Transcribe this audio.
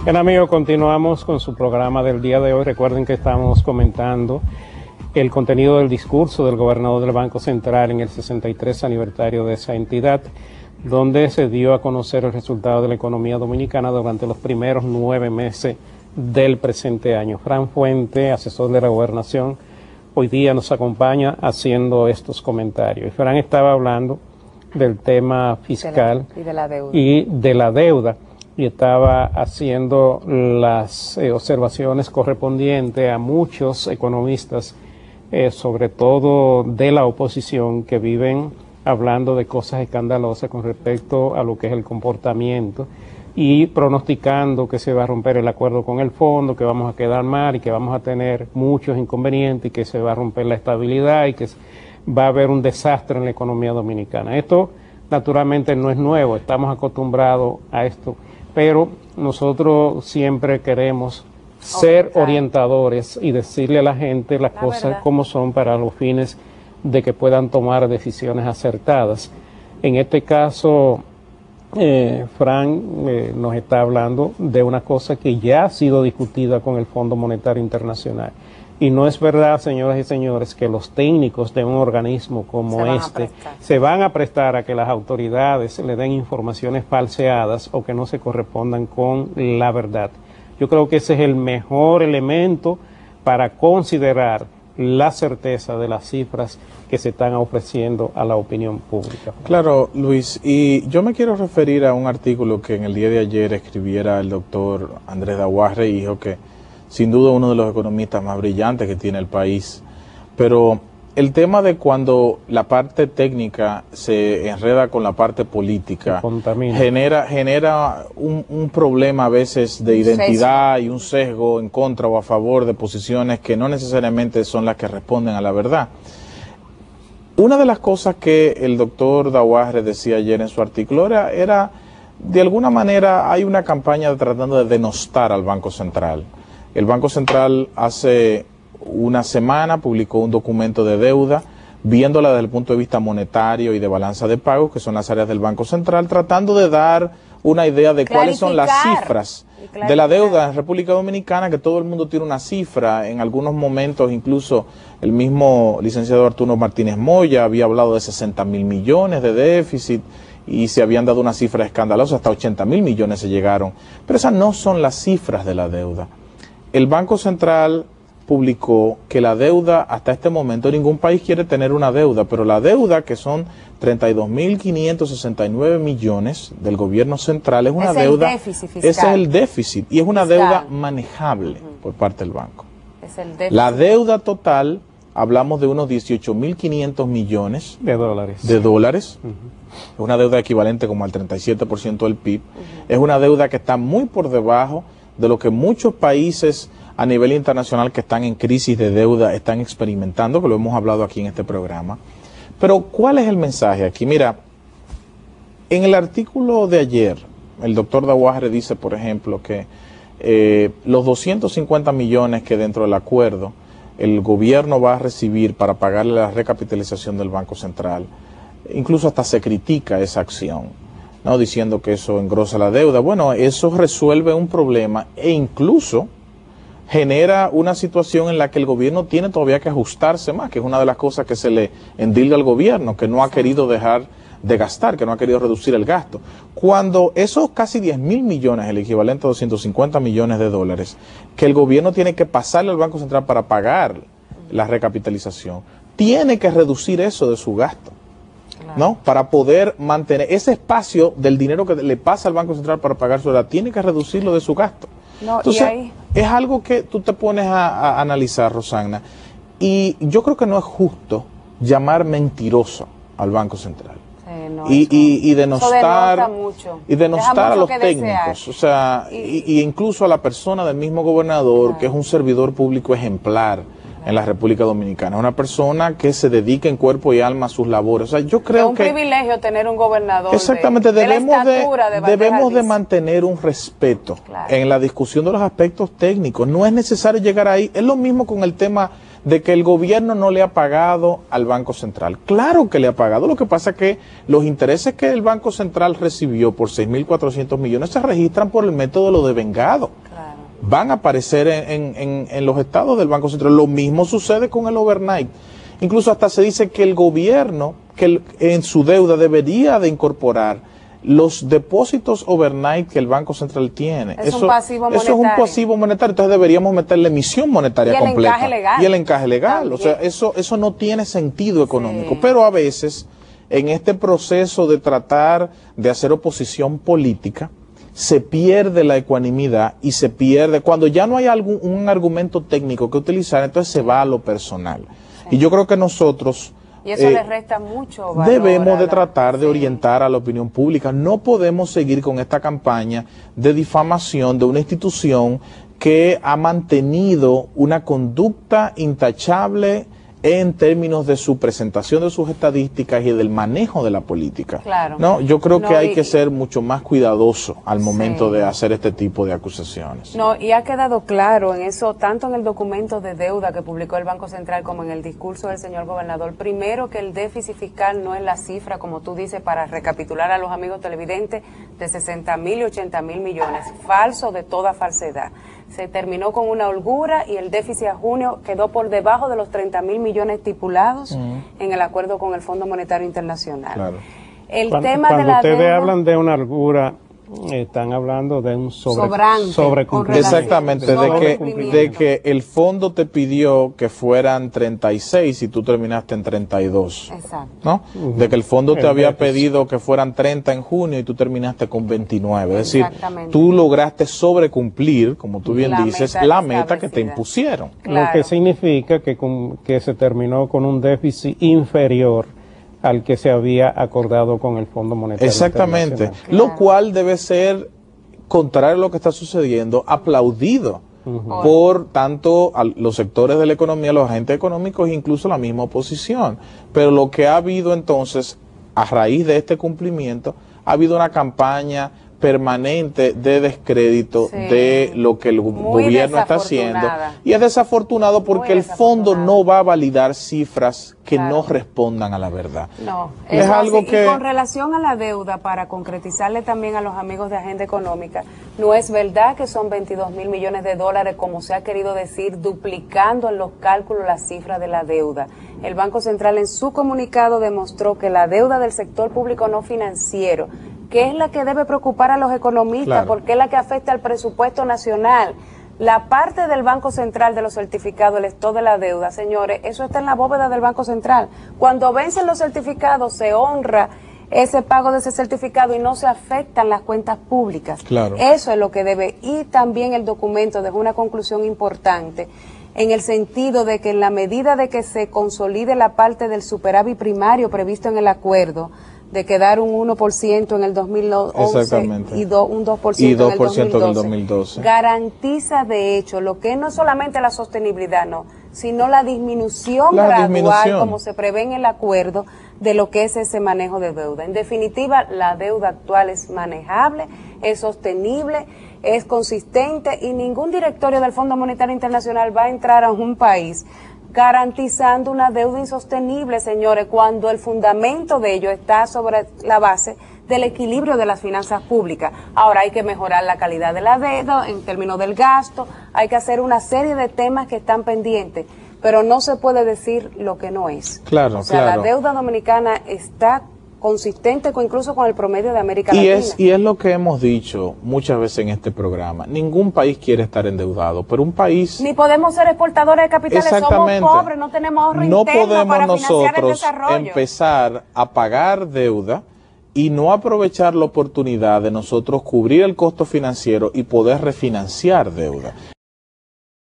Bien, amigos, continuamos con su programa del día de hoy. Recuerden que estamos comentando el contenido del discurso del gobernador del Banco Central en el 63 aniversario de esa entidad, donde se dio a conocer el resultado de la economía dominicana durante los primeros 9 meses del presente año. Fran Fuente, asesor de la Gobernación, hoy día nos acompaña haciendo estos comentarios. Y Fran estaba hablando del tema fiscal y de la deuda. Y estaba haciendo las observaciones correspondientes a muchos economistas, sobre todo de la oposición, que viven hablando de cosas escandalosas con respecto a lo que es el comportamiento y pronosticando que se va a romper el acuerdo con el fondo, que vamos a quedar mal y que vamos a tener muchos inconvenientes y que se va a romper la estabilidad y que va a haber un desastre en la economía dominicana. Esto naturalmente no es nuevo, estamos acostumbrados a esto, pero nosotros siempre queremos ser orientadores y decirle a la gente las cosas como son para los fines de que puedan tomar decisiones acertadas. En este caso, Fran nos está hablando de una cosa que ya ha sido discutida con el Fondo Monetario Internacional. Y no es verdad, señoras y señores, que los técnicos de un organismo como este se van a prestar a que las autoridades le den informaciones falseadas o que no se correspondan con la verdad. Yo creo que ese es el mejor elemento para considerar la certeza de las cifras que se están ofreciendo a la opinión pública. Claro, Luis, y yo me quiero referir a un artículo que en el día de ayer escribiera el doctor Andrés Daguarre, hijo, que sin duda uno de los economistas más brillantes que tiene el país, pero el tema de cuando la parte técnica se enreda con la parte política genera un problema a veces de identidad y un sesgo en contra o a favor de posiciones que no necesariamente son las que responden a la verdad. Una de las cosas que el doctor Daguarre decía ayer en su artículo era de alguna manera hay una campaña tratando de denostar al Banco Central. El Banco Central hace una semana publicó un documento de deuda, viéndola desde el punto de vista monetario y de balanza de pagos, que son las áreas del Banco Central, tratando de dar una idea de cuáles son las cifras de la deuda en República Dominicana, que todo el mundo tiene una cifra. En algunos momentos, incluso el mismo licenciado Arturo Martínez Moya había hablado de 60.000 millones de déficit y se habían dado una cifra escandalosa, hasta 80.000 millones se llegaron. Pero esas no son las cifras de la deuda. El Banco Central publicó que la deuda, hasta este momento, ningún país quiere tener una deuda, pero la deuda, que son 32.569 millones del gobierno central, es una deuda, ese es el déficit, y es una deuda manejable por parte del banco. La deuda total, hablamos de unos 18.500 millones de dólares. Es una deuda equivalente como al 37% del PIB. Es una deuda que está muy por debajo de lo que muchos países a nivel internacional que están en crisis de deuda están experimentando, que lo hemos hablado aquí en este programa. Pero, ¿cuál es el mensaje aquí? Mira, en el artículo de ayer, el doctor Daguarre dice, por ejemplo, que los 250 millones que dentro del acuerdo el gobierno va a recibir para pagarle la recapitalización del Banco Central, incluso hasta se critica esa acción, ¿no? Diciendo que eso engrosa la deuda. Bueno, eso resuelve un problema e incluso genera una situación en la que el gobierno tiene todavía que ajustarse más, que es una de las cosas que se le endilga al gobierno, que no ha querido dejar de gastar, que no ha querido reducir el gasto. Cuando esos casi 10.000 millones, el equivalente a 250 millones de dólares, que el gobierno tiene que pasarle al Banco Central para pagar la recapitalización, tiene que reducir eso de su gasto, ¿no? Para poder mantener ese espacio del dinero que le pasa al Banco Central para pagar su deuda, tiene que reducirlo de su gasto. Entonces, es algo que tú te pones a analizar, Rosana, y yo creo que no es justo llamar mentiroso al Banco Central. Y denostar a los técnicos, o sea, y incluso a la persona del mismo gobernador, que es un servidor público ejemplar en la República Dominicana, una persona que se dedica en cuerpo y alma a sus labores. O sea, yo creo que es un privilegio tener un gobernador. Exactamente, debemos de mantener un respeto en la discusión de los aspectos técnicos. No es necesario llegar ahí. Es lo mismo con el tema de que el gobierno no le ha pagado al Banco Central. Claro que le ha pagado, lo que pasa es que los intereses que el Banco Central recibió por 6.400 millones se registran por el método de lo devengado. Claro. Van a aparecer en los estados del Banco Central. Lo mismo sucede con el overnight. Incluso hasta se dice que el gobierno, en su deuda debería de incorporar los depósitos overnight que el Banco Central tiene. Eso es un pasivo monetario. Entonces deberíamos meter la emisión monetaria completa. Y el encaje legal. También. O sea, eso no tiene sentido económico. Sí. Pero a veces, en este proceso de tratar de hacer oposición política, se pierde la ecuanimidad y se pierde, cuando ya no hay un argumento técnico que utilizar, entonces se va a lo personal. Sí. Y yo creo que nosotros... Y eso le resta mucho valor. Debemos de tratar de orientar a la opinión pública. No podemos seguir con esta campaña de difamación de una institución que ha mantenido una conducta intachable en términos de su presentación de sus estadísticas y del manejo de la política. Claro. ¿No? Yo creo que hay que ser mucho más cuidadoso al momento de hacer este tipo de acusaciones. No, y ha quedado claro en eso, tanto en el documento de deuda que publicó el Banco Central como en el discurso del señor gobernador. Primero, que el déficit fiscal no es la cifra, como tú dices, para recapitular a los amigos televidentes, de 60.000 y 80.000 millones. Falso de toda falsedad. Se terminó con una holgura y el déficit a junio quedó por debajo de los 30.000 millones estipulados en el acuerdo con el Fondo Monetario Internacional. Claro. Cuando ustedes hablan de una holgura, están hablando de un sobrecumplimiento. Exactamente, de que el fondo te pidió que fueran 36 y tú terminaste en 32. Exacto. ¿No? De que el fondo te había pedido que fueran 30 en junio y tú terminaste con 29. Es decir, tú lograste sobrecumplir, como tú bien dices, la meta que te impusieron. Claro. Lo que significa que se terminó con un déficit inferior al que se había acordado con el Fondo Monetario Exactamente, Internacional. Lo cual debe ser, contrario a lo que está sucediendo, aplaudido por tanto a los sectores de la economía, los agentes económicos e incluso la misma oposición. Pero lo que ha habido entonces, a raíz de este cumplimiento, ha habido una campaña permanente de descrédito de lo que el gobierno está haciendo, y es desafortunado porque el fondo no va a validar cifras que no respondan a la verdad. No, es algo que... Y con relación a la deuda, para concretizarle también a los amigos de Agenda Económica, no es verdad que son 22.000 millones de dólares, como se ha querido decir, duplicando en los cálculos la cifra de la deuda. El Banco Central en su comunicado demostró que la deuda del sector público no financiero, que es la que debe preocupar a los economistas, porque es la que afecta al presupuesto nacional. La parte del Banco Central de los certificados, el stock de la deuda, señores, eso está en la bóveda del Banco Central. Cuando vencen los certificados, se honra ese pago de ese certificado y no se afectan las cuentas públicas. Claro. Eso es lo que debe. Y también el documento dejó una conclusión importante, en el sentido de que en la medida de que se consolide la parte del superávit primario previsto en el acuerdo, de quedar un 1% en el 2011 y un 2% en el 2012, garantiza de hecho lo que no es solamente la sostenibilidad, sino la disminución gradual, como se prevé en el acuerdo, de lo que es ese manejo de deuda. En definitiva, la deuda actual es manejable, es sostenible, es consistente, y ningún directorio del Fondo Monetario Internacional va a entrar a un país garantizando una deuda insostenible, señores, cuando el fundamento de ello está sobre la base del equilibrio de las finanzas públicas. Ahora hay que mejorar la calidad de la deuda en términos del gasto, hay que hacer una serie de temas que están pendientes, pero no se puede decir lo que no es. Claro, o sea, la deuda dominicana está consistente incluso con el promedio de América Latina. Y es lo que hemos dicho muchas veces en este programa. Ningún país quiere estar endeudado, pero un país... Ni podemos ser exportadores de capitales, somos pobres, no tenemos ahorro interno para financiar el desarrollo. No podemos nosotros empezar a pagar deuda y no aprovechar la oportunidad de nosotros cubrir el costo financiero y poder refinanciar deuda.